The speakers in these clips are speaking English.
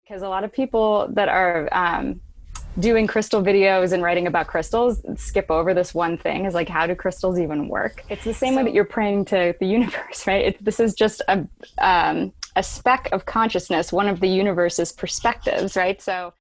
Because a lot of people that are doing crystal videos and writing about crystals skip over this one thing is like, how do crystals even work? It's the same way that you're praying to the universe, right? This is just a speck of consciousness, one of the universe's perspectives, right? So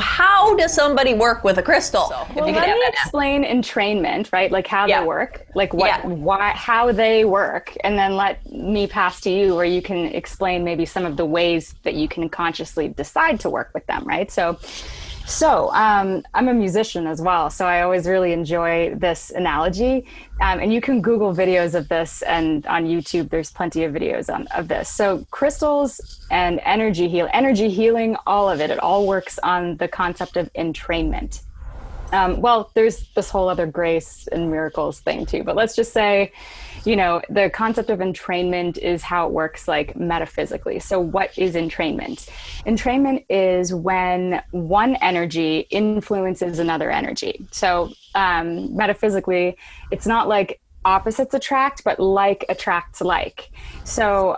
how does somebody work with a crystal? well, let me explain entrainment, right? Like how they work, like why, how they work, and then let me pass to you where you can explain maybe some of the ways that you can consciously decide to work with them, right? So I'm a musician as well, so I always really enjoy this analogy. And you can Google videos of this, and on YouTube, there's plenty of videos of this. So crystals and energy healing, all of it all works on the concept of entrainment. Well, there's this whole other grace and miracles thing too, but let's just say, you know, the concept of entrainment is how it works like metaphysically. So what is entrainment? Entrainment is when one energy influences another energy. So metaphysically, it's not like opposites attract, but like attracts like. So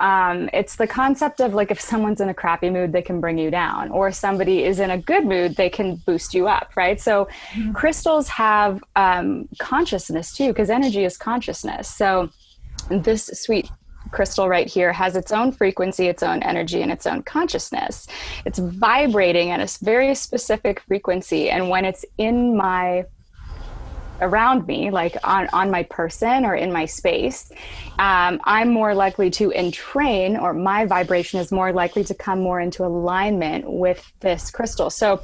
it's the concept of like, if someone's in a crappy mood, they can bring you down, or somebody is in a good mood, they can boost you up, right? So crystals have consciousness too, because energy is consciousness. So this sweet crystal right here has its own frequency, its own energy, and its own consciousness. It's vibrating at a very specific frequency. And when it's around me, like on my person or in my space, I'm more likely to entrain, or my vibration is more likely to come more into alignment with this crystal. So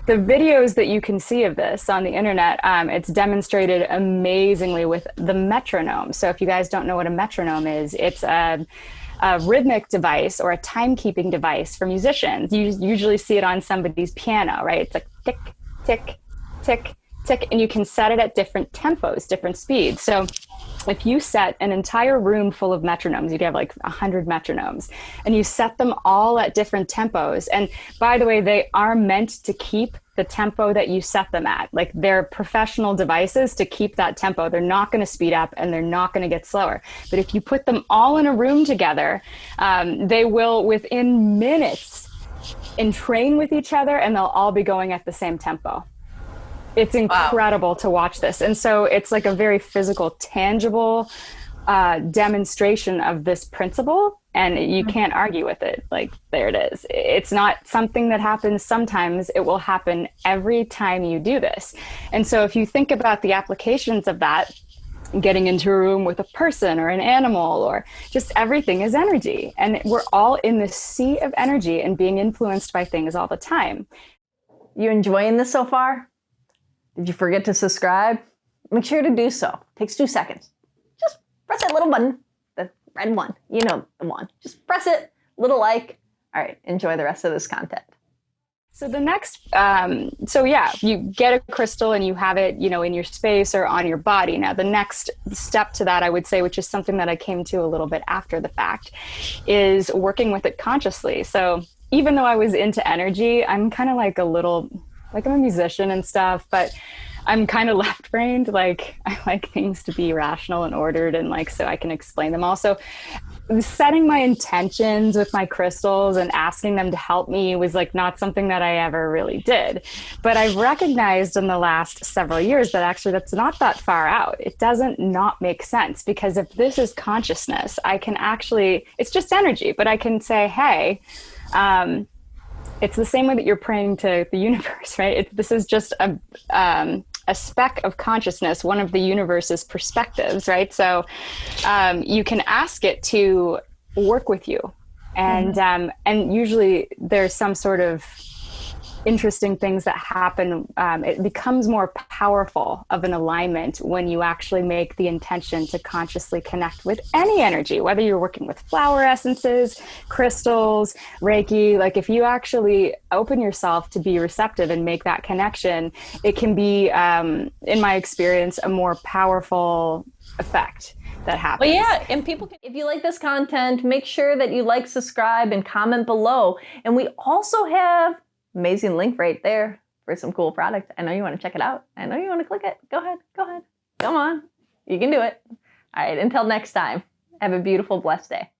the videos that you can see of this on the internet, it's demonstrated amazingly with the metronome. So if you guys don't know what a metronome is, it's a rhythmic device or a timekeeping device for musicians. You usually see it on somebody's piano, right? It's like tick, tick, tick, tick, and you can set it at different tempos, different speeds. So if you set an entire room full of metronomes, you'd have like 100 metronomes, and you set them all at different tempos. And by the way, they are meant to keep the tempo that you set them at. Like, they're professional devices to keep that tempo. They're not going to speed up, and they're not going to get slower. But if you put them all in a room together, they will within minutes entrain with each other, and they'll all be going at the same tempo. It's incredible to watch this. And so it's like a very physical, tangible demonstration of this principle, and you can't argue with it. Like, there it is. It's not something that happens sometimes. It will happen every time you do this. And so if you think about the applications of that, getting into a room with a person or an animal, or just everything is energy. And we're all in this sea of energy and being influenced by things all the time. You enjoying this so far? Did you forget to subscribe? Make sure to do so. It takes 2 seconds. Just press that little button, the red one. You know the one. Just press it, little like. All right, enjoy the rest of this content. So the next, you get a crystal and you have it, you know, in your space or on your body. Now, the next step to that, I would say, which is something that I came to a little bit after the fact, is working with it consciously. So even though I was into energy, I'm kind of like I'm a musician and stuff, but I'm kind of left-brained. Like, I like things to be rational and ordered, and like, so I can explain them all. So setting my intentions with my crystals and asking them to help me was like not something that I ever really did. But I've recognized in the last several years that actually that's not that far out. It doesn't not make sense, because if this is consciousness, I can actually, it's just energy, but I can say, hey, it's the same way that you're praying to the universe, right? This is just a speck of consciousness, one of the universe's perspectives, right? So you can ask it to work with you. And usually there's some sort of interesting things that happen. It becomes more powerful of an alignment when you actually make the intention to consciously connect with any energy, whether you're working with flower essences, crystals, Reiki. Like, if you actually open yourself to be receptive and make that connection, it can be, in my experience, a more powerful effect that happens. Well, yeah, and people can, if you like this content, make sure that you like, subscribe, and comment below. And we also have amazing link right there for some cool product. I know you want to check it out. I know you want to click it. Go ahead. Come on. You can do it. All right, until next time. Have a beautiful, blessed day.